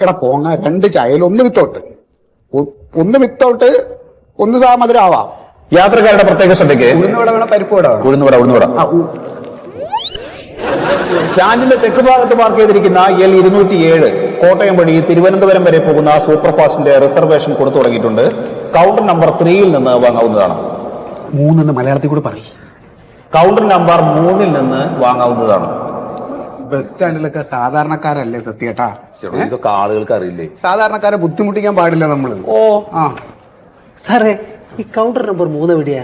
എടാ പോങ്ങ 2 ചായയിൽ 1 without 1 without 1 മധുരമാവാം. യാത്രക്കാരുടെ പ്രത്യേക ശ്രദ്ധയ്ക്ക് ഉഴുന്നുവട വേണം, പരിപ്പ് വട വേണം. ഉഴുന്നുവട. സ്റ്റാൻഡിന്റെ തെക്ക് ഭാഗത്ത് പാർക്ക് ചെയ്തിരിക്കുന്ന L207 കോട്ടയം വഴി തിരുവനന്തപുരം വരെ പോകുന്ന സൂപ്പർ ഫാസ്റ്റിന്റെ റിസർവേഷൻ കൊടുത്തു തുടങ്ങിയിട്ടുണ്ട്. കൗണ്ടർ നമ്പർ 3 നിന്ന് വാങ്ങാവുന്നതാണ്. 3 മലയാളത്തിൽ കൂടെ പറയും. കൗണ്ടർ നമ്പർ 3 നിന്ന് വാങ്ങാവുന്നതാണ്. ബസ് സ്റ്റാൻഡിലൊക്കെ സാധാരണക്കാരല്ലേ സത്യേട്ടാ? ഇതൊക്കെ ആളുകൾക്ക് അറിയില്ലേ? സാധാരണക്കാരെ ബുദ്ധിമുട്ടിക്കാൻ പാടില്ല നമ്മള്. സാറേ, ഈ കൗണ്ടർ നമ്പർ 3 എവിടെയാ?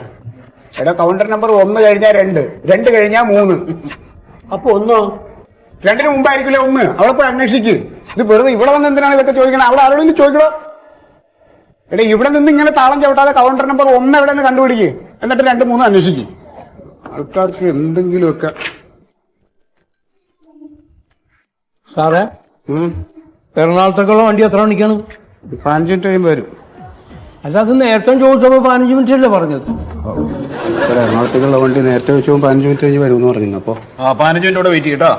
എടാ കൗണ്ടർ നമ്പർ 1 കഴിഞ്ഞാൽ 2 കഴിഞ്ഞാൽ 3. അപ്പൊ 1 2 മുമ്പായിരിക്കില്ലേ 1. അവിടെ പോയി അന്വേഷിക്ക്. ഇത് വെറുതെ ഇവിടെ വന്ന് എന്തിനാണ് ഇതൊക്കെ ചോദിക്കണം? അവിടെ ആരോടെങ്കിലും ചോദിക്കണോ? എടാ ഇവിടെ നിന്ന് ഇങ്ങനെ താളം ചവിട്ടാതെ കൗണ്ടർ നമ്പർ 1 എവിടെ നിന്ന് കണ്ടുപിടിക്ക്. എന്നിട്ട് 2, 3 അന്വേഷിക്ക്. ആൾക്കാർക്ക് എന്തെങ്കിലുമൊക്കെ. സാറേ, എറണാകുളത്തേക്കുള്ള വണ്ടി എത്ര മണിക്കാണ്? 15 മിനിറ്റ് കഴിയുമ്പോൾ വരും. അല്ല, അത് നേരത്തെ ചോദിച്ചപ്പോൾ 15 മിനിറ്റ് അല്ലേ പറഞ്ഞത്? എറണാകുളത്തേക്കുള്ള വണ്ടി നേരത്തെ വെച്ചപ്പോൾ 15 മിനിറ്റ് കഴിഞ്ഞ് വരും എന്ന് പറഞ്ഞു. അപ്പൊ 15 മിനിറ്റ് വെയിറ്റ് ചെയ്യട്ടോ.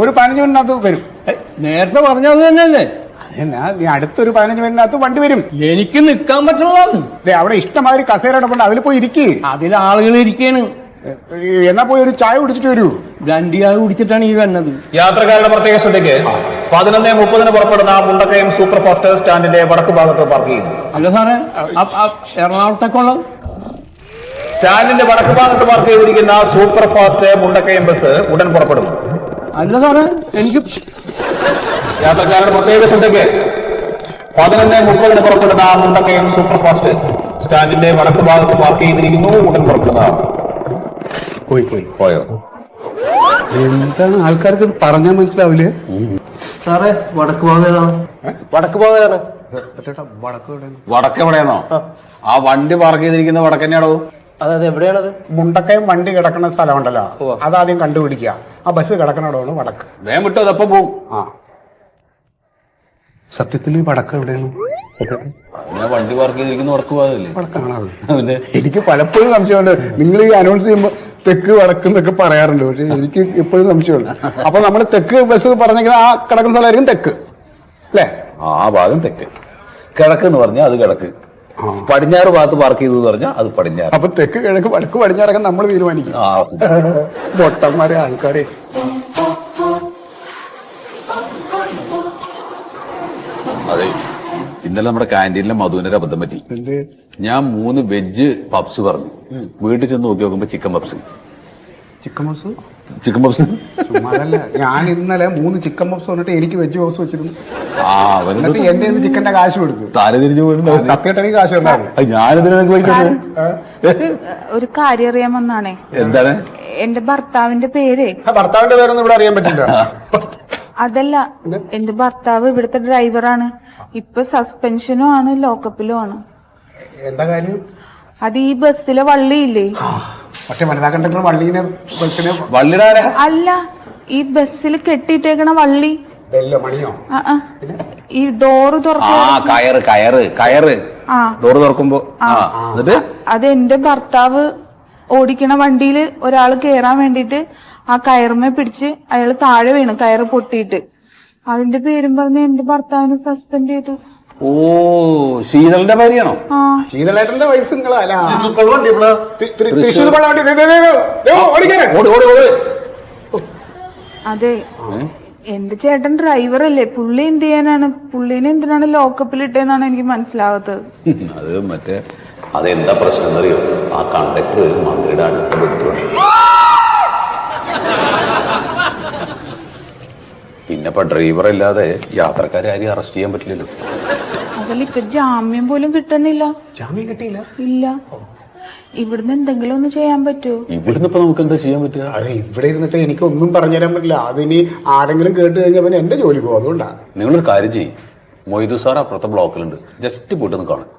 ഒരു 15 മിനിറ്റിനകത്ത് വരും. നേരത്തെ പറഞ്ഞത് തന്നെയല്ലേ? നീ അടുത്തൊരു 15 മിനിറ്റിനകത്ത് വണ്ടി വരും. എനിക്ക് നിൽക്കാൻ പറ്റണതാണ്. അവിടെ ഇഷ്ടമാതിരി കസേര ഇടപെട, അതിൽ പോയി ഇരിക്കേ. അതിൽ ആളുകൾ ഇരിക്കാണ്. എന്നാ പോയി ഒരു ചായ കുടിച്ചിട്ട് വരൂ. 2 ചായ കുടിച്ചിട്ടാണ് ഈ വന്നത്. യാത്രക്കാരുടെ പ്രത്യേക ശ്രദ്ധയ്ക്ക് 11:30 പുറപ്പെടുന്ന മുണ്ടക്കയം സൂപ്പർ ഫാസ്റ്റ് സ്റ്റാൻഡിന്റെ വടക്ക് ഭാഗത്ത് പാർക്ക് ചെയ്യുന്നു. അല്ല സാറേ, എറണാകുളത്തേക്കുള്ള സ്റ്റാൻഡിന്റെ വടക്ക് ഭാഗത്ത് പാർക്ക് ചെയ്തിരിക്കുന്ന സൂപ്പർ ഫാസ്റ്റ് മുണ്ടക്കയം ബസ് ഉടൻ പുറപ്പെടുന്നു. അല്ല സാറേ, എനിക്ക് യാത്രക്കാരുടെ പ്രത്യേക ശ്രദ്ധയ്ക്ക് 11:30 പുറപ്പെടുന്ന മുണ്ടക്കയം സൂപ്പർ ഫാസ്റ്റ് സ്റ്റാൻഡിന്റെ വടക്ക് ഭാഗത്ത് പാർക്ക് ചെയ്തിരിക്കുന്നു. ഉടൻ പുറപ്പെടുന്നതാണ്. പോയോ? എന്താണ് ആൾക്കാർക്ക് ഇത് പറഞ്ഞാൽ മനസ്സിലാവില്ലേ? സാറേ, വടക്ക് ഭാഗം ഏതാണ്? വടക്ക് ഭാഗം ഏതാണ്? വടക്ക് എവിടെയാണോ? ആ വണ്ടി പാർക്ക് ചെയ്തിരിക്കുന്ന വടക്ക് തന്നെയാണോ? അതെ, എവിടെയാണത്? മുണ്ടക്കയം വണ്ടി കിടക്കുന്ന സ്ഥലമുണ്ടല്ലോ, അതാദ്യം കണ്ടുപിടിക്കുക. ആ ബസ് കിടക്കണോടാണ് വടക്ക്. വേഗം വിട്ടോ, അതപ്പം പോവും. സത്യത്തിൽ വടക്ക് എവിടെയാണ്? വണ്ടി പാർക്ക് ചെയ്തിരിക്കുന്ന വടക്ക് ഭാഗമല്ലേ? വടക്കാണത്. എനിക്ക് പലപ്പോഴും സംശയമുണ്ട്. നിങ്ങൾ ഈ അനൗൺസ് ചെയ്യുമ്പോൾ തെക്ക് വടക്ക് എന്നൊക്കെ പറയാറുണ്ട്, പക്ഷെ എനിക്ക് എപ്പോഴും സംശയമുണ്ട്. അപ്പൊ നമ്മൾ തെക്ക് ബസ് പറഞ്ഞെങ്കിൽ ആ കിടക്കുന്ന സ്ഥലമായിരിക്കും തെക്ക് അല്ലേ? ആ ഭാഗം തെക്ക്. കിഴക്ക് എന്ന് പറഞ്ഞാൽ അത് കിഴക്ക്. പടിഞ്ഞാറ് ഭാഗത്ത് പാർക്ക് ചെയ്തു പറഞ്ഞാൽ അത് പടിഞ്ഞാറ്. അപ്പൊ തെക്ക് കിഴക്ക് വടക്ക് പടിഞ്ഞാറൊക്കെ നമ്മൾ തീരുമാനിക്കും. പൊട്ടന്മാരെ ആൾക്കാരെ. അതെ, ഇന്നലെ നമ്മുടെ ക്യാൻറ്റീനിലെ മധുവിനൊരു അബദ്ധം പറ്റി. ഞാൻ 3 വെജ് പപ്സ് പറഞ്ഞു. വീട്ടിൽ ചെന്ന് നോക്കുമ്പോ ചിക്കൻ പപ്സ്. അതല്ല, ഞാൻ ഇന്നലെ 3 ചിക്കൻ പപ്സ് വന്നിട്ട് എനിക്ക് വെജ് പപ്സ് വെച്ചിരുന്നു. എന്നിട്ട് എന്റെ ചിക്കന്റെ കാശ് കൊടുത്തു. തിരിഞ്ഞു സത്യമായിട്ട് കാശ് വന്നാണ്. ഞാനിതിനെ ഒരു കാര്യം അറിയാൻ വന്നാണേ. എന്താണ്? എന്റെ ഭർത്താവിന്റെ പേര്. ഭർത്താവിന്റെ പേരൊന്നും ഇവിടെ അറിയാൻ പറ്റില്ല. അതല്ല, എന്റെ ഭർത്താവ് ഇവിടുത്തെ ഡ്രൈവറാണ്. ഇപ്പൊ സസ്പെൻഷനും ആണ്, ലോക്കപ്പിലും ആണ്. എന്താ കാര്യം? അത് ഈ ബസ്സിലെ വള്ളിയില്ലേ? പക്ഷെ വനിതാ കണ്ടക്ടർ വള്ളീനെ അല്ല, ഈ ബസ്സിൽ കെട്ടിയിട്ടേക്കണ വള്ളി. മണിയോ? ഈ ഡോറ് തുറക്കുമ്പോ അത് എന്റെ ഭർത്താവ് ഓടിക്കണ വണ്ടിയില് ഒരാള് കേറാൻ വേണ്ടിട്ട് ആ കയറുമേ പിടിച്ച് അയാള് താഴെ വീണു, കയറ് പൊട്ടിയിട്ട്. അതിന്റെ പേരും പറഞ്ഞ് എന്റെ ഭർത്താവിനെ സസ്പെൻഡ് ചെയ്തു. ഓ, ശീതളിന്റെ ഭാര്യയാണോ? ശീതളേട്ടന്റെ വൈഫ് നിങ്ങളല്ല? അതെ, എന്റെ ചേട്ടൻ ഡ്രൈവറല്ലേ, പുള്ളി എന്ത് ചെയ്യാനാണ്? പുള്ളിനെ എന്തിനാണ് ലോക്കപ്പിലിട്ടെന്നാണ് എനിക്ക് മനസ്സിലാവാത്തത്. അത് മറ്റേ അതെന്താ പ്രശ്നം എന്നറിയോ? ആ കണ്ടക്ടർ മന്ത്രിയുടെ അടുത്ത ബന്ധുവാണ്. പിന്നെ ഇപ്പൊ ഡ്രൈവർ അല്ലാതെ യാത്രക്കാരെ ആരെയും അറസ്റ്റ് ചെയ്യാൻ പറ്റില്ലല്ലോ. അതല്ല, ഇപ്പൊ ജാമ്യം പോലും കിട്ടണില്ല. ജാമ്യം കിട്ടിയില്ല? ഇല്ല. ഇവിടുന്ന് എന്തെങ്കിലും ഒന്ന് ചെയ്യാൻ പറ്റുമോ? ഇവിടുന്ന് ഇപ്പൊ നമുക്ക് എന്താ ചെയ്യാൻ പറ്റുക? അതെ, ഇവിടെ ഇരുന്നിട്ട് എനിക്കൊന്നും പറഞ്ഞുതരാൻ പറ്റില്ല. അതിനി ആരെങ്കിലും കേട്ട് കഴിഞ്ഞാൽ പിന്നെ എന്റെ ജോലി പോകും. അതുകൊണ്ടാ നിങ്ങളൊരു കാര്യം ചെയ്യും. മൊയ്തു സാർ അപ്പുറത്തെ ബ്ലോക്കിലുണ്ട്, ജസ്റ്റ് പോയിട്ട് ഒന്ന് കാണും.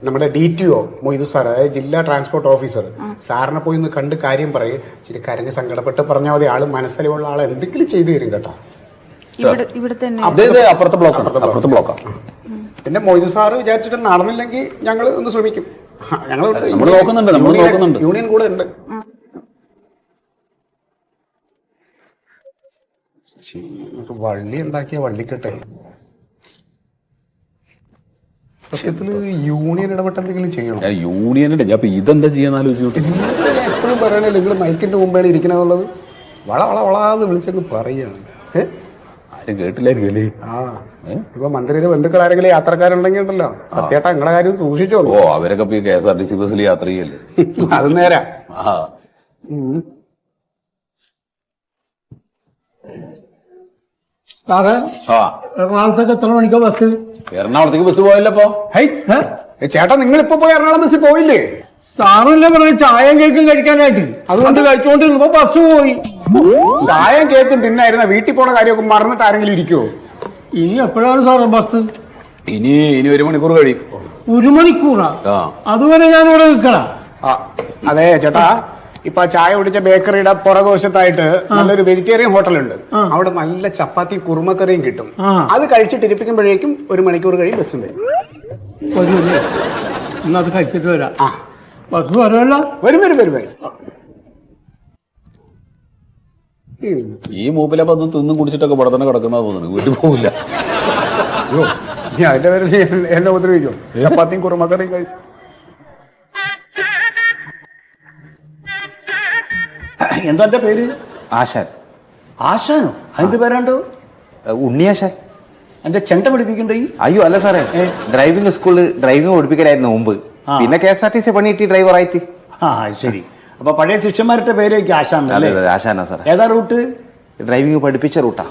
നമ്മുടെ DTO മൊയ്തു സാർ, അതായത് ജില്ലാ ട്രാൻസ്പോർട്ട് ഓഫീസർ, സാറിനെ പോയി ഒന്ന് കണ്ട് കാര്യം പറയും. ഇച്ചിരി കരഞ്ഞ് സങ്കടപ്പെട്ട് പറഞ്ഞാൽ മതി. ആള് മനസ്സിലുള്ള ആളെ എന്തെങ്കിലും ചെയ്തു തരും കേട്ടോ. അപ്പുറത്തെ ബ്ലോക്കാ. പിന്നെ മൊയ്തു സാറ് വിചാരിച്ചിട്ട് നടന്നില്ലെങ്കിൽ ഞങ്ങൾ ഒന്ന് ശ്രമിക്കും. ഞങ്ങൾ നോക്കുന്നുണ്ട്, യൂണിയൻ കൂടെ ഉണ്ട്. വള്ളി ഉണ്ടാക്കിയ വള്ളിക്കട്ടെ. സത്യത്തില് യൂണിയൻ ഇടപെട്ട് എന്തെങ്കിലും ചെയ്യണം. യൂണിയനുണ്ട് ഞാൻ ഇതെന്താ ചെയ്യാൻ ആലോചിച്ചു. എപ്പോഴും പറയണേ നിങ്ങൾ മൈക്കിന്റെ മുമ്പാണ് ഇരിക്കണെന്നുള്ളത്. വളാന്ന് വിളിച്ചങ്ങ് പറയാണ്. ആരും കേട്ടില്ലായിരിക്കും. ആ ഇപ്പൊ മന്ത്രിയുടെ ബന്ധുക്കൾ ആരെങ്കിലും യാത്രക്കാരുണ്ടെങ്കിൽ ഉണ്ടല്ലോ സത്യേട്ടാ നിങ്ങളുടെ കാര്യം സൂക്ഷിച്ചോളൂ. ഓ അവരൊക്കെ KSRTC ബസ്സിൽ യാത്ര ചെയ്യല്ലേ. അത് നേരാ. സാറേ എറണാകുളത്തേക്ക് എത്ര മണിക്കാ ബസ്? എറണാകുളത്തേക്ക് ബസ് പോയല്ലോ. ചേട്ടാ നിങ്ങൾ ഇപ്പൊ പോയി എറണാകുളം ബസ്സിൽ പോയില്ലേ? സാറല്ലേ പറഞ്ഞ ചായയും കേക്കും കഴിക്കാനായിട്ട്, അതുകൊണ്ട് കഴിച്ചുകൊണ്ടിരുന്നപ്പോ ബസ് പോയി. ചായം കേക്കും തിന്നായിരുന്ന വീട്ടിൽ പോണ കാര്യമൊക്കെ മറന്നിട്ട് ആരെങ്കിലും ഇരിക്കുവോ? ഇനി എപ്പോഴാണ് സാറേ ബസ്? ഇനി 1 മണിക്കൂർ കഴിയും. 1 മണിക്കൂറാ? അതുവരെ ഞാൻ ഇവിടെ നിൽക്കണം. അതെ ചേട്ടാ, ഇപ്പൊ ചായ കുടിച്ച ബേക്കറിയുടെ പുറകുവശത്തായിട്ട് നല്ലൊരു വെജിറ്റേറിയൻ ഹോട്ടലുണ്ട്. അവിടെ നല്ല ചപ്പാത്തി കുറുമക്കറിയും കിട്ടും. അത് കഴിച്ചിട്ട് ഇരിപ്പിക്കുമ്പോഴേക്കും 1 മണിക്കൂർ കഴിയും ബസ്സും വരും. അത് കഴിച്ചിട്ട് വരാം. ബസ് വരുമല്ലോ? വരും. ഈ മൂപ്പിലപ്പോ അത് തിന്നും കുടിച്ചിട്ടൊക്കെ ഇവിടെ തന്നെ കിടക്കുന്ന തോന്നുന്നു. വീട്ടിൽ പോവില്ല. ഞാൻ അതിന്റെ പേരിൽ എന്നെ ഉപദ്രവിക്കും. ചപ്പാത്തിയും കുറുമക്കറിയും കഴിക്കും. എന്താ പേര്? ആശാൻ. ആശാനോ? അതിന്റെ പേരാണ്ടോ? ഉണ്ണിയാശാൻ. എന്റെ ചെണ്ട പഠിപ്പിക്കണ്ടേ? അയ്യോ അല്ല സാറേ, ഡ്രൈവിംഗ് സ്കൂളിൽ ഡ്രൈവിംഗ് പഠിപ്പിക്കലായിരുന്നു മുമ്പ്. പിന്നെ KSRTC പണി കിട്ടി ഡ്രൈവറായിട്ട്. ആ ശരി. അപ്പൊ പഴയ ശിഷ്യന്മാരുടെ പേരേക്ക് ആശാൻ. ആശാനാ സാറേ. ഏതാ റൂട്ട്? ഡ്രൈവിംഗ് പഠിപ്പിച്ച റൂട്ടാ.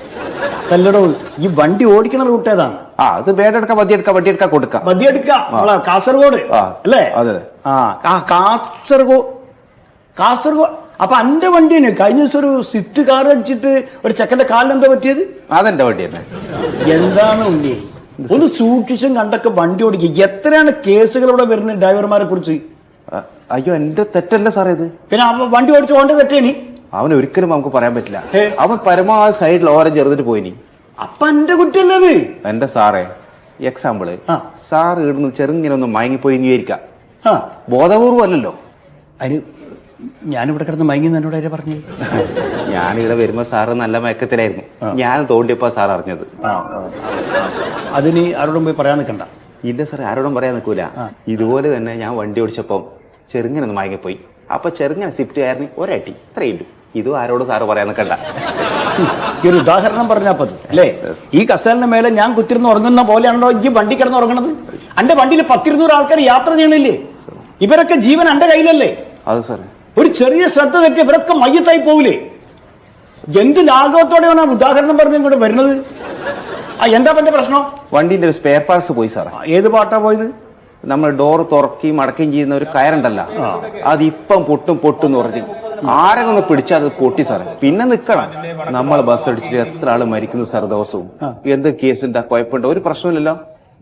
അല്ലടോ, ഈ വണ്ടി ഓടിക്കണ റൂട്ട് ഏതാണ്? അത് ബേടെടുക്കാം, വണ്ടിയെടുക്കാം കൊടുക്കാം. മതിയെടുക്കാം. കാസർഗോഡ് അല്ലേ? അതെ. കാസർഗോഡ്. അപ്പൊ എന്റെ വണ്ടിന് കഴിഞ്ഞ ദിവസം ഒരു സ്വിഫ്റ്റ് കാർ അടിച്ചിട്ട് ഒരു ചെക്കന്റെ കാലിന് എന്താ പറ്റിയത്? അതെന്റെ വണ്ടി തന്നെ. എന്താണ് ഉണ്ണി, ഒന്ന് സൂക്ഷിച്ചും കണ്ടൊക്കെ വണ്ടി ഓടിക്കുക. എത്രയാണ് കേസുകൾ ഇവിടെ വരുന്നത് ഡ്രൈവർമാരെ കുറിച്ച്? അയ്യോ എന്റെ തെറ്റല്ല സാറേ ഇത്. പിന്നെ വണ്ടി ഓടിച്ചു കൊണ്ട് തെറ്റേനി? അവൻ ഒരിക്കലും നമുക്ക് പറയാൻ പറ്റില്ല. അവൻ പരമാവധി സൈഡിൽ ഓരോ ചെറുതിട്ട് പോയിനി. അപ്പൊ എന്റെ കുട്ടിയല്ലത്. എന്റെ സാറേ, എക്സാമ്പിള് സാറ് ഇടുന്നു ചെറുങ്ങനെ ഒന്ന് മയങ്ങിപ്പോയി വിചാരിക്കാം. ബോധപൂർവം അല്ലല്ലോ. അതിന് ഞാനിവിടെ കിടന്ന് മയങ്ങി എന്നോട് ആരാ പറഞ്ഞു? ഞാനിവിടെ വരുമ്പോ സാറ് നല്ല മയക്കത്തിലായിരുന്നു. ഞാൻ തോണ്ടിയപ്പോ സാർ അറിഞ്ഞത്. അതിന് ആരോടും പോയി പറയാൻ നിൽക്കണ്ട. ഇല്ല സാറേ, ആരോടും പറയാൻ നിൽക്കൂല. ഇതുപോലെ തന്നെ ഞാൻ വണ്ടി ഓടിച്ചപ്പം ചെറുങ്ങനെ ഒന്ന് മയങ്ങിപ്പോയി. അപ്പൊ ചെറുങ്ങനെ സ്വിഫ്റ്റ് കയറി ഒരട്ടി ഇത്രയുള്ളൂ. ഇതും ആരോടും സാറ് പറയാൻ നിൽക്കണ്ട. ഈ ഒരു ഉദാഹരണം പറഞ്ഞാൽ അല്ലേ? ഈ കസേലിന്റെ മേലെ ഞാൻ കുത്തിരുന്ന് ഉറങ്ങുന്ന പോലെയാണോ ഈ വണ്ടി കിടന്ന് ഉറങ്ങണത്? എന്റെ വണ്ടിയിൽ 100-200 ആൾക്കാർ യാത്ര ചെയ്യണില്ലേ? ഇവരൊക്കെ ജീവൻ എന്റെ കയ്യിലല്ലേ? അത് സാറേ, ഒരു ചെറിയ ശ്രദ്ധ തെറ്റി ഇവരൊക്കെ മയ്യത്തായി പോവില്ലേ? എന്ത് ലാഘവത്തോടെയാണ് ഉദാഹരണം പറഞ്ഞ് ഇങ്ങോട്ട് വരുന്നത്? എന്താ എന്റെ പ്രശ്നം? വണ്ടിന്റെ ഒരു സ്പെയർ പാർട്സ് പോയി സാറേ. ഏത് പാട്ടാ പോയത്? നമ്മൾ ഡോർ തുറക്കുകയും അടക്കുകയും ചെയ്യുന്ന ഒരു കയറുണ്ടല്ലോ, അത് ഇപ്പം പൊട്ടും എന്ന് പറഞ്ഞു. ആരെങ്കിലും ഒന്ന് പിടിച്ചാൽ അത് പൊട്ടി സാറേ. പിന്നെ നിക്കണം. നമ്മൾ ബസ് അടിച്ചിട്ട് എത്ര ആള് മരിക്കുന്നു സാർ ദിവസവും. എന്ത് കേസുണ്ടാ, കുഴപ്പമുണ്ടോ? ഒരു പ്രശ്നമില്ലല്ലോ.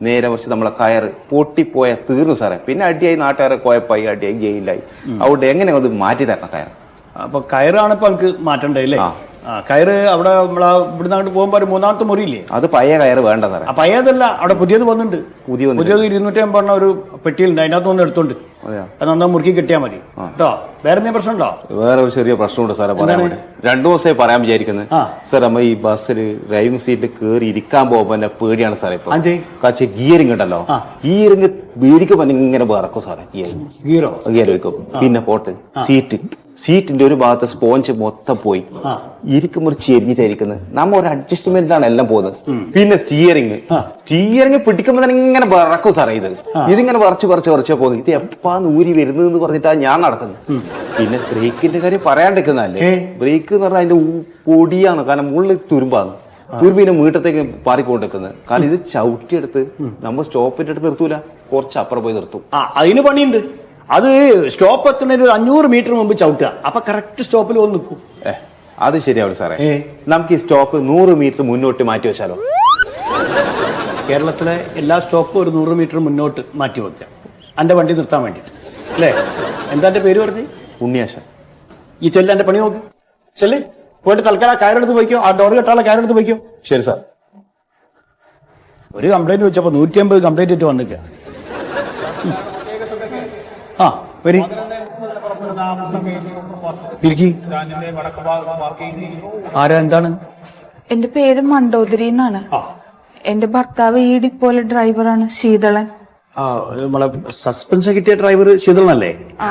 നേരെ കുറച്ച് നമ്മളെ കയറ് പൊട്ടിപ്പോയ തീർന്നു സാറേ. പിന്നെ അടിയായി, നാട്ടുകാരെ കുഴപ്പമായി, അടിയായി, ജയിലായി. അതുകൊണ്ട് എങ്ങനെ അത് മാറ്റി തരണം കയറ്? അപ്പൊ കയറാണ് ഇപ്പൊ നമുക്ക് മാറ്റണ്ടേ അല്ലേ? കയറ് അവിടെ ഇവിടുന്ന് അങ്ങോട്ട് പോകുമ്പോ ഒരു 3ാമത്തെ മുറിയില്ലേ? അത് പഴയ കയറ് വേണ്ട സാറേ. പഴയതല്ല, അവിടെ പുതിയത് വന്നിട്ടുണ്ട്. പുതിയത് 250 ഒരു പെട്ടിയിലുണ്ട്. അതിനകത്ത് ഒന്ന് എടുത്തോണ്ട് അത് മുറുക്കി കിട്ടിയാൽ മതി കേട്ടോ. വേറെ എന്തെങ്കിലും പ്രശ്നം ഉണ്ടോ? വേറെ ഒരു ചെറിയ പ്രശ്നമുണ്ട് സാറേ. 2 ദിവസമായി പറയാൻ വിചാരിക്കുന്നത് സാർ. നമ്മ ഈ ബസ്സിൽ ഡ്രൈവിംഗ് സീറ്റിൽ കയറി ഇരിക്കാൻ പോകുമ്പോ എന്നെ പേടിയാണ് സാറേ. ഇപ്പൊ കാച്ച ഗിയറിംഗ് ഉണ്ടല്ലോ, ഗിയറിംഗ് വീടിക്കുമ്പോ ഇങ്ങനെ വിറക്കും സാറേ. ഗിയർ വെക്കും. പിന്നെ പോട്ട് സീറ്റിന്റെ ഒരു ഭാഗത്ത് സ്പോഞ്ച് മൊത്തം പോയി. ഇരിക്കുമ്പോ ഒരു ചെരിഞ്ഞിരിക്കുന്നത്. നമ്മ ഒരു അഡ്ജസ്റ്റ്മെന്റിലാണ് എല്ലാം പോകുന്നത്. പിന്നെ സ്റ്റിയറിംഗ് പിടിക്കുമ്പോ തന്നെ ഇങ്ങനെ വിറക്കും സാറേ. ഇതിങ്ങനെ വിറച്ച് പോകുന്നത്. ഇത് എപ്പാ നൂരി വരുന്നത് പറഞ്ഞിട്ടാ ഞാൻ നടക്കുന്നത്. പിന്നെ ബ്രേക്കിന്റെ കാര്യം പറയാണ്ടിരിക്കുന്നതല്ലേ. ബ്രേക്ക് എന്ന് പറഞ്ഞാൽ അതിന്റെ പൊടിയാണ്. കാരണം മുകളിൽ തുരുമ്പിനെ വീട്ടത്തേക്ക് പാറിക്കൊണ്ടിരിക്കുന്നത്. കാരണം ഇത് ചവിട്ടിയെടുത്ത് നമ്മൾ സ്റ്റോപ്പിന്റെ അടുത്ത് നിർത്തൂല, കുറച്ച് അപ്പുറം പോയി നിർത്തും. അതിന് പണിയുണ്ട്. അത് സ്റ്റോപ്പ് എത്തുന്നതിന് ഒരു 500 മീറ്റർ മുമ്പ് ചവിട്ടുക. അപ്പൊ കറക്റ്റ് സ്റ്റോപ്പിൽ വന്ന് നിൽക്കും. അത് ശരിയാവും സാറേ. നമുക്ക് ഈ സ്റ്റോപ്പ് 100 മീറ്റർ മുന്നോട്ട് മാറ്റി വെച്ചാലോ? കേരളത്തിലെ എല്ലാ സ്റ്റോപ്പും ഒരു 100 മീറ്റർ മുന്നോട്ട് മാറ്റി വെക്കുക, എന്റെ വണ്ടി നിർത്താൻ വേണ്ടിട്ട് അല്ലേ? എന്താ എന്റെ പേര് പറഞ്ഞ്? ഉണ്ണിയാശാൻ. ഈ ചെല്ല് എന്റെ പണി നോക്ക്. ചെല്ല് പോയിട്ട് തൽക്കാലം കയറെടുത്ത് പോയിക്കോ. ആ ഡോർ കെട്ടാളെ കയറെടുത്ത് പോയിക്കോ. ശരി സാർ. ഒരു കംപ്ലൈന്റ് വെച്ചപ്പോ 150 കംപ്ലൈന്റ് ഇട്ട് വന്നിക്ക. വരി ആരാ? എന്താണ്? എന്റെ പേര് മണ്ടോദരി എന്നാണ്. എന്റെ ഭർത്താവ് ഈ ഡിപ്പോയിലെ ഡ്രൈവറാണ്, ശീതളൻ. ആ നമ്മളെ സസ്പെൻഷൻ കിട്ടിയ ഡ്രൈവർ ശീതളനല്ലേ? ആ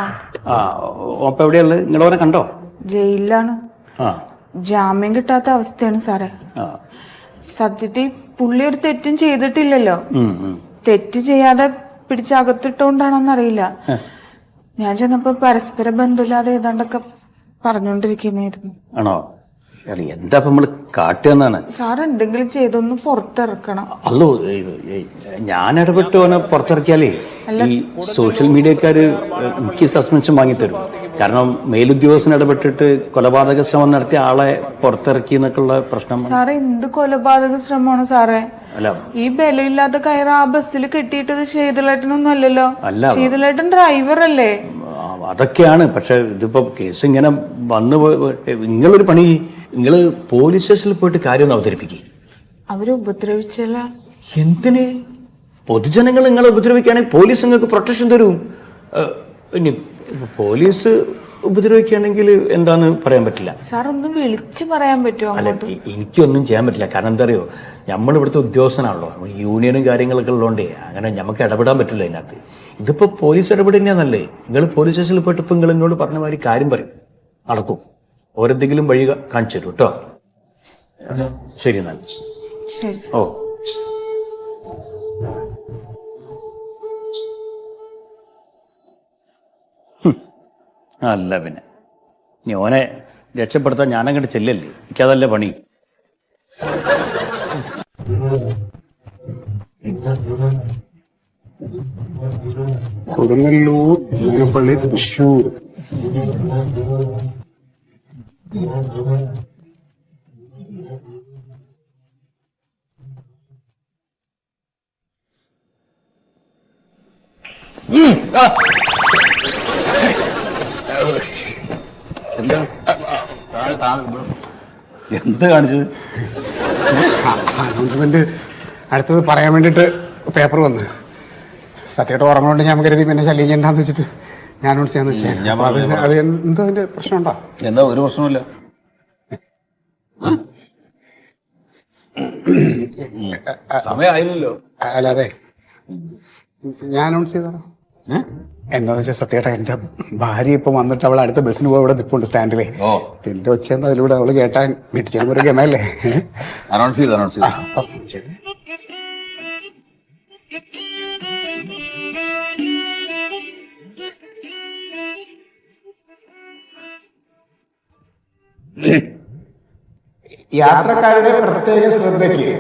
അപ്പൊ എവിടെയുള്ളത്? നിങ്ങളവനെ കണ്ടോ? ജയിലിലാണ്. ആ ജാമ്യം കിട്ടാത്ത അവസ്ഥയാണ് സാറേ. ആ സത്യത്തിൽ പുള്ളി ഒരു തെറ്റും ചെയ്തിട്ടില്ലല്ലോ. തെറ്റ് ചെയ്യാതെ പിടിച്ചകത്തിട്ടോണ്ടാണോന്നറിയില്ല. ഞാൻ ചെന്നപ്പോ പരസ്പര ബന്ധമില്ലാതെ ഏതാണ്ടൊക്കെ പറഞ്ഞോണ്ടിരിക്കുന്നായിരുന്നു. ആണോ? എന്താ നമ്മള് കാട്ടുകയെന്നാണ്. സാർ എന്തെങ്കിലും ചെയ്തൊന്ന് പുറത്തിറക്കണം. അല്ലോ, ഞാൻ ഇടപെട്ട് അവനെ പുറത്തിറക്കിയാലേ ഈ സോഷ്യൽ മീഡിയക്കാര് എനിക്ക് സസ്പെൻഷൻ വാങ്ങിത്തരും. കാരണം മേലുദ്യോഗസ്ഥൻ ഇടപെട്ടിട്ട് കൊലപാതക ശ്രമം നടത്തിയ ആളെ പുറത്തിറക്കി എന്നൊക്കെയുള്ള പ്രശ്നം. സാറേ എന്ത് കൊലപാതക ശ്രമമാണ് സാറേ? അല്ല, ഈ ബലമില്ലാത്ത കയറ് ആ ബസ്സിൽ കെട്ടിയിട്ടത് ശീതളേട്ടനൊന്നും അല്ലല്ലോ. അല്ല, ശീതളേട്ടൻ ഡ്രൈവർ അല്ലേ? അതൊക്കെയാണ്. പക്ഷെ ഇതിപ്പോ കേസ് ഇങ്ങനെ വന്നു. നിങ്ങളൊരു പണി, നിങ്ങള് പോലീസ് സ്റ്റേഷനിൽ പോയിട്ട് കാര്യം ഒന്ന് അവതരിപ്പിക്കും. അവര് ഉപദ്രവിച്ചല്ല. എന്തിന്? പൊതുജനങ്ങൾ നിങ്ങളെ ഉപദ്രവിക്കുകയാണെങ്കിൽ പോലീസ് നിങ്ങൾക്ക് പ്രൊട്ടക്ഷൻ തരും. ഇനി പോലീസ് ഉപദ്രവിക്കുകയാണെങ്കിൽ എന്താന്ന് പറയാൻ പറ്റില്ല. സാർ ഒന്ന് വിളിച്ചു പറയാൻ പറ്റുമോ? അല്ല, എനിക്കൊന്നും ചെയ്യാൻ പറ്റില്ല. കാരണം എന്താ അറിയോ, നമ്മൾ ഇവിടുത്തെ ഉദ്യോഗസ്ഥനാണല്ലോ, യൂണിയനും കാര്യങ്ങളൊക്കെ ഉള്ളതുകൊണ്ടേ അങ്ങനെ നമുക്ക് ഇടപെടാൻ പറ്റില്ല അതിനകത്ത്. ഇതിപ്പോ പോലീസ് ഇടപെടുന്നതല്ലേ. നിങ്ങൾ പോലീസ് സ്റ്റേഷനിൽ പോയിട്ട് ഇപ്പൊ നിങ്ങൾ എന്നോട് പറഞ്ഞ മാതിരി കാര്യം പറയും, നടക്കും. ഓരെന്തെങ്കിലും വഴി കാണിച്ചു തരും കേട്ടോ. ശരി എന്നാൽ. ശരി. ഓ അല്ല, പിന്നെ ഓനെ രക്ഷപ്പെടുത്താൻ ഞാനങ്ങോട്ട് ചെല്ലല്ലേ, എനിക്കതല്ലേ പണി. കൊടുങ്ങല്ലൂർ, തിരുപ്പള്ളി, തൃശ്ശൂർ. എന്ത് കാണിച്ചത്? അനൗൺസ്മെന്റ് അടുത്തത് പറയാൻ വേണ്ടിട്ട് പേപ്പർ വന്ന് സത്യമായിട്ട് ഓർമ്മ ഞാൻ കരുതി പിന്നെ ശല്യം ചെയ്യണ്ടെന്ന് വെച്ചിട്ട് ഞാൻ അനൗൺസ് ചെയ്യാന്ന് വെച്ചാൽ അത് എന്തോ അതിന്റെ പ്രശ്നമുണ്ടോ? എന്താ ഒരു പ്രശ്നമില്ല. സമയമായില്ലല്ലോ. അല്ലാതെ ഞാൻ അനൗൺസ് ചെയ്തോ എന്താന്ന് വെച്ചാൽ സത്യമായിട്ട് എന്റെ ഭാര്യ ഇപ്പൊ വന്നിട്ട് അവൾ അടുത്ത ബസ്സിന് പോയി ഇവിടെ നിൽപ്പുണ്ട് സ്റ്റാൻഡിലെ. എന്റെ ഒച്ചയെന്ന് അതിലൂടെ അവള് കേട്ടാൻ വീട്ടിൽ ചെല്ലുമ്പോ ഒരു ഗമയല്ലേ. അനൗൺസ് ചെയ്തു. യാത്രക്കാരുടെ പ്രത്യേക ശ്രദ്ധയ്ക്ക്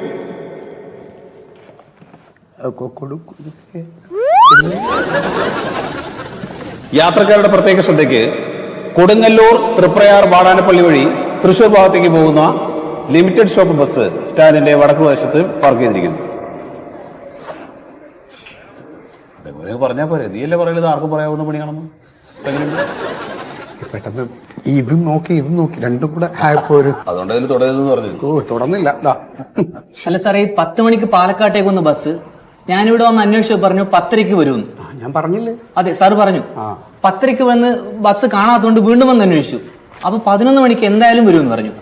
യാത്രക്കാരുടെ പ്രത്യേക ശ്രദ്ധയ്ക്ക് കൊടുങ്ങല്ലൂർ, തൃപ്രയാർ, വാടാനപ്പള്ളി വഴി തൃശൂർ ഭാഗത്തേക്ക് പോകുന്ന ലിമിറ്റഡ് സ്റ്റോപ്പ് ബസ് സ്റ്റാൻഡിന്റെ വടക്ക് വശത്ത് പാർക്ക് ചെയ്തിരിക്കുന്നു. പറഞ്ഞാൽ പോരെ, നീയല്ലേ പറയുന്നത് ആർക്കും പറയാവുന്ന പണിയാണെന്ന്. പെട്ടെന്ന് ഇതും നോക്കി രണ്ടും കൂടെ ആയപ്പോ ഒരു അതുകൊണ്ട് അതിൽ തുടരുതെന്ന് പറഞ്ഞു. തുടർന്നില്ല. അല്ല സാറേ, ഈ 10 മണിക്ക് പാലക്കാട്ടേക്കൊന്ന് ബസ്, ഞാനിവിടെ വന്ന് അന്വേഷിച്ചു പറഞ്ഞു 10:30 വരുമെന്ന്. ഞാൻ പറഞ്ഞില്ലേ? അതെ സാർ പറഞ്ഞു. 10:30 വന്ന് ബസ് കാണാത്തതുകൊണ്ട് വീണ്ടും വന്ന് അന്വേഷിച്ചു. അപ്പൊ 11 മണിക്ക് എന്തായാലും വരുമെന്ന് പറഞ്ഞു.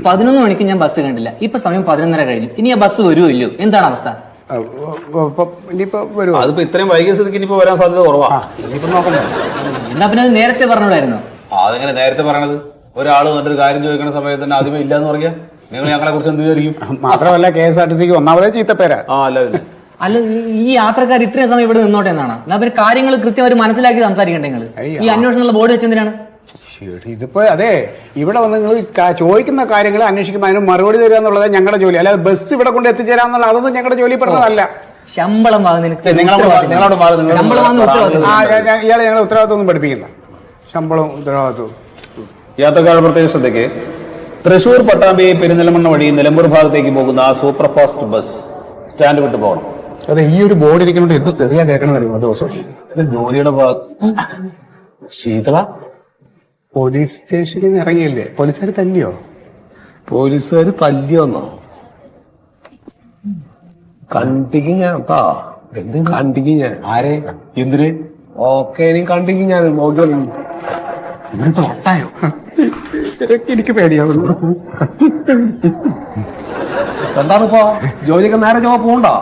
11 മണിക്ക് ഞാൻ ബസ് കണ്ടില്ല. ഇപ്പൊ സമയം 11:30 കഴിഞ്ഞു. ഇനി ആ ബസ് വരുമോ ഇല്ലയോ? എന്താണ് അവസ്ഥ? ഇനിയിപ്പോ വരുമോ? അതിപ്പോ ഇത്രയും വൈകിയ സ്ഥിതിക്ക് ഇനിയിപ്പോ വരാൻ സാധ്യത കുറവാ. ഇനിയിപ്പോ നോക്കണ്ടേ? എന്നാ പിന്നെ അത് നേരത്തെ പറഞ്ഞൂടായിരുന്നോ? അതെങ്ങനെ നേരത്തെ പറയണത്? ഒരാള് വന്നിട്ട് കാര്യം ചോദിക്കുന്ന സമയത്ത് തന്നെ ആദ്യമേ ഇല്ലാന്ന് പറയാ. നിങ്ങൾ ഞങ്ങളെ കുറിച്ച് എന്ത് വിചാരിക്കും? മാത്രമല്ല KSRTCക്ക് ഒന്നാമതേ ചീത്തപ്പേരാ. അല്ല, ഈ യാത്രക്കാർ ഇത്രയും സമയം ഇവിടെ നിന്നോട്ടെ എന്നാണ്. എന്നാ പിന്നെ കാര്യങ്ങൾ കൃത്യമായിട്ട് മനസ്സിലാക്കി സംസാരിക്കണ്ടേ നിങ്ങൾ? ഈ അന്വേഷണമുള്ള ബോർഡ് വെച്ചെന്തിനാണ്? ഇതിപ്പോ അതെ, ഇവിടെ വന്ന് നിങ്ങൾ ചോദിക്കുന്ന കാര്യങ്ങൾ അന്വേഷിക്കുമ്പോൾ അതിന് മറുപടി തരിക എന്നുള്ളത് ഞങ്ങളുടെ ജോലി. അല്ലാതെ ബസ് ഇവിടെ കൊണ്ട് എത്തിച്ചേരാന്നുള്ള അതൊന്നും ഞങ്ങളുടെ ജോലി പെടുന്നതല്ല. ശമ്പളം ഇയാളെ ഞങ്ങളെ ഉത്തരവാദിത്വം ഒന്നും പഠിപ്പിക്കില്ല. ശമ്പളം ഉത്തരവാദിത്വം. യാത്രക്കാരുടെ പ്രത്യേക ശ്രദ്ധയ്ക്ക് തൃശൂർ പട്ടാമ്പി പെരിന്തൽമണ്ണ വഴി നിലമ്പൂർ ഭാഗത്തേക്ക് പോകുന്ന സൂപ്പർ ഫാസ്റ്റ് ബസ് സ്റ്റാൻഡ് വിട്ട് പോകണം. അതെ, ഈ ഒരു ബോർഡ് ഇരിക്കുന്നുണ്ട്. എന്ത് തെറിയാ കേൾക്കണമെന്നറിയുമോ ദിവസം? ജോലിയുടെ ഭാഗത്ത് ശീതള പോലീസ് സ്റ്റേഷനിൽ നിന്ന് ഇറങ്ങിയില്ലേ? പോലീസുകാർ തല്ലിയോ? പോലീസുകാർ തല്ലിയോന്നോ? കണ്ടിക്ക് ഞാൻ കണ്ടിക്ക് ഞാൻ ആരെ എന്തിന് കണ്ടിക്ക് ഞാൻ ഒട്ടായോ? എനിക്ക് പേടിയാവുന്നു. എന്താണിപ്പോ ജോലിക്ക് നേരെ പോകണ്ടോ?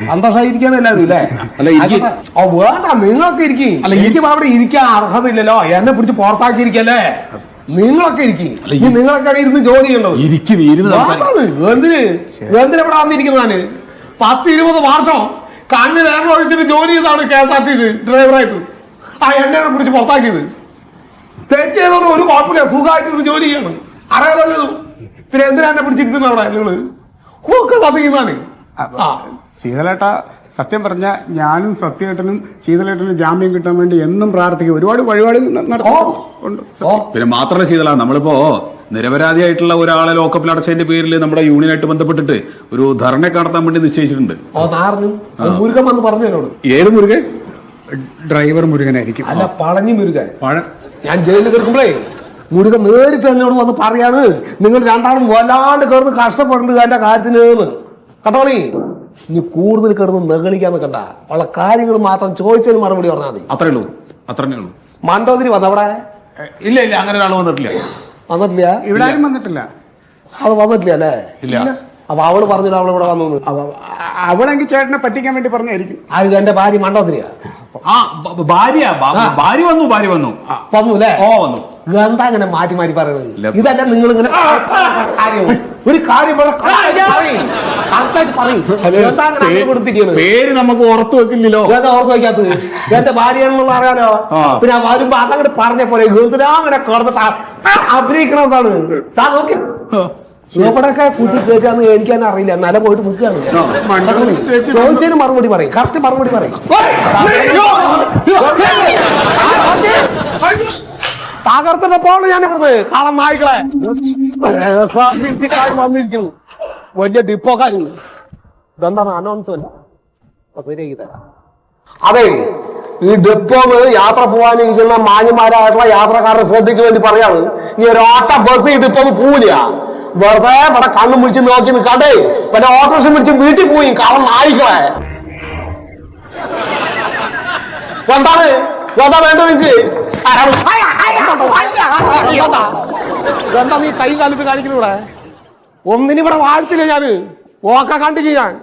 സന്തോഷമായിരിക്കാന്ന് എല്ലാവരും അല്ലേ? അല്ല, എനിക്ക് ഓ വേണ്ട, നിങ്ങളൊക്കെ ഇരിക്കും. അല്ല എനിക്ക് അവിടെ ഇരിക്കാൻ അർഹതയില്ലല്ലോ, എന്നെ പിടിച്ച് പുറത്താക്കിയിരിക്കല്ലേ. നിങ്ങളൊക്കെ ഇരിക്കും. നിങ്ങളൊക്കെ ഇരുന്ന് ജോലി ചെയ്യേണ്ടത്. എന്തിനാ ഇവിടെ വന്നിരിക്കുന്നതാണ്? 10-20 വർഷം കണ്ണിൽ എണ്ണ ഒഴിച്ചിട്ട് ജോലി ചെയ്താണ് KSRTC ഡ്രൈവറായിട്ട്. എന്നെ പിടിച്ച് പുറത്താക്കിയത് തെറ്റ് ചെയ്തോണ്ട് ഒരു കുഴപ്പമില്ല, സുഖമായിട്ട് ഇത് ജോലി ചെയ്യണം. അറിയാമല്ലോ. പിന്നെ എന്തിനാ എന്നെ പിടിച്ചിരിക്കുന്നത് അവിടെ നിങ്ങള് ഒക്കെ കത്തിക്കുന്നതാണ്. ശീതലേട്ട സത്യം പറഞ്ഞ ഞാനും സത്യേട്ടനും ശീതലേട്ടനും ജാമ്യം കിട്ടാൻ വേണ്ടി എന്നും പ്രാർത്ഥിക്കും. ഒരുപാട് വഴിപാട് നടത്തുന്നുണ്ട്. പിന്നെ മാത്രമല്ല ശീതള, നമ്മളിപ്പോ നിരപരാധിയായിട്ടുള്ള ഒരാളെ ലോക്കപ്പിൽ അടച്ചതിന്റെ പേരിൽ നമ്മുടെ യൂണിയനായിട്ട് ബന്ധപ്പെട്ടിട്ട് ഒരു ധർണ നടത്താൻ വേണ്ടി നിശ്ചയിച്ചിട്ടുണ്ട്. മുരുകൻ വന്ന് പറഞ്ഞു എന്നോട്. ഏത് മുരുകൻ? ഡ്രൈവർ മുരുകനായിരിക്കും. അല്ല, പളഞ്ഞി മുരുകൻ. ഞാൻ ജയിലിൽ കിടക്കുമ്പോഴേ മുരുകൻ നേരിട്ട് എന്നോട് വന്ന് പറയാണ്, നിങ്ങൾ രണ്ടാളും വല്ലാണ്ട് കിടന്ന് കഷ്ടപ്പെടുന്നുണ്ട് എന്റെ കാര്യത്തിന് കേട്ടോളി. ഇനി കൂടുതൽ കിടന്ന് നെകളിക്കാൻ നിൽക്കണ്ട, ഉള്ള കാര്യങ്ങൾ മാത്രം ചോദിച്ചതിന് മറുപടി പറഞ്ഞാൽ മതി. അത്രേ ഉള്ളൂ. മണ്ടോതിരി വന്നവിടെ? ഇല്ല അങ്ങനെ ഒരാൾ വന്നിട്ടില്ല. വന്നിട്ടില്ല? ഇവിടെ ആരും വന്നിട്ടില്ല. അവള് വന്നിട്ടില്ല അല്ലേ? ഇല്ല. അപ്പൊ അവള് പറഞ്ഞില്ല അവളിവിടെ വന്നു. അവളെങ്കിൽ ചേട്ടനെ പറ്റിക്കാൻ വേണ്ടി പറഞ്ഞായിരിക്കും. അത് എന്റെ ഭാര്യ മണ്ടോതിരിയാ? ഭാര്യ വന്നു. വന്നു അല്ലേ? വന്നു. എന്താ അങ്ങനെ മാറ്റി പറയുന്നത്? ഇതല്ല നിങ്ങൾ ഇങ്ങനെ ഒരു കാര്യം പേര് നമുക്ക് ഓർത്തു വെക്കില്ലല്ലോ. ഓർത്ത് വയ്ക്കാത്തത് എന്റെ ഭാര്യയാണെന്നുള്ള അറിയാലോ. പിന്നെ വരുമ്പോ അതങ്ങോട്ട് പറഞ്ഞ പോലെ എന്തിനാ അങ്ങനെ കിടന്നിട്ട് അഭിനയിക്കണതാണ്. താൻ നോക്കി ഇവിടെയൊക്കെ കുട്ടി കേട്ടാന്ന് എനിക്ക് തന്നെ അറിയില്ല. എന്നാലും പോയിട്ട് നിൽക്കുകയാണ്. ചോദിച്ചതിന് മറുപടി പറയും, കറക്റ്റ് മറുപടി പറയും. തകർത്തിന്റെ പോണ് ഞാൻ കളം നായ്ക്കളെ വന്നിരിക്കുന്നു. വലിയ ഡിപ്പോക്കാരി ഇതെന്താണ് അനൗൺസ്മെന്റ്? അതെ, ഈ ഡിപ്പോന്ന് യാത്ര പോകാനിരിക്കുന്ന മാന്യന്മാരായിട്ടുള്ള യാത്രക്കാരുടെ ശ്രദ്ധയ്ക്ക് വേണ്ടി പറയാണ്, നീ ഒരോട്ട ബസ് ഈ ഡിപ്പോന്ന് പോവില്ല. വെറുതെ ഇവിടെ കണ്ണും പിടിച്ച് നോക്കി നിൽക്കാണ്ടേ പിന്നെ ഓട്ടോറിക്ഷ പിടിച്ച് വീട്ടിൽ പോയി കളം നായിക്കളെ. എന്താണ് വേണ്ടത് നിനക്ക്? എന്താ നീ കൈ കാലത്ത് കാണിക്കുന്നു? ഇവിടെ ഒന്നിനിവിടെ വാഴ്ത്തില്ല ഞാന്. ഓക്കെ കണ്ടില്ല ഞാൻ.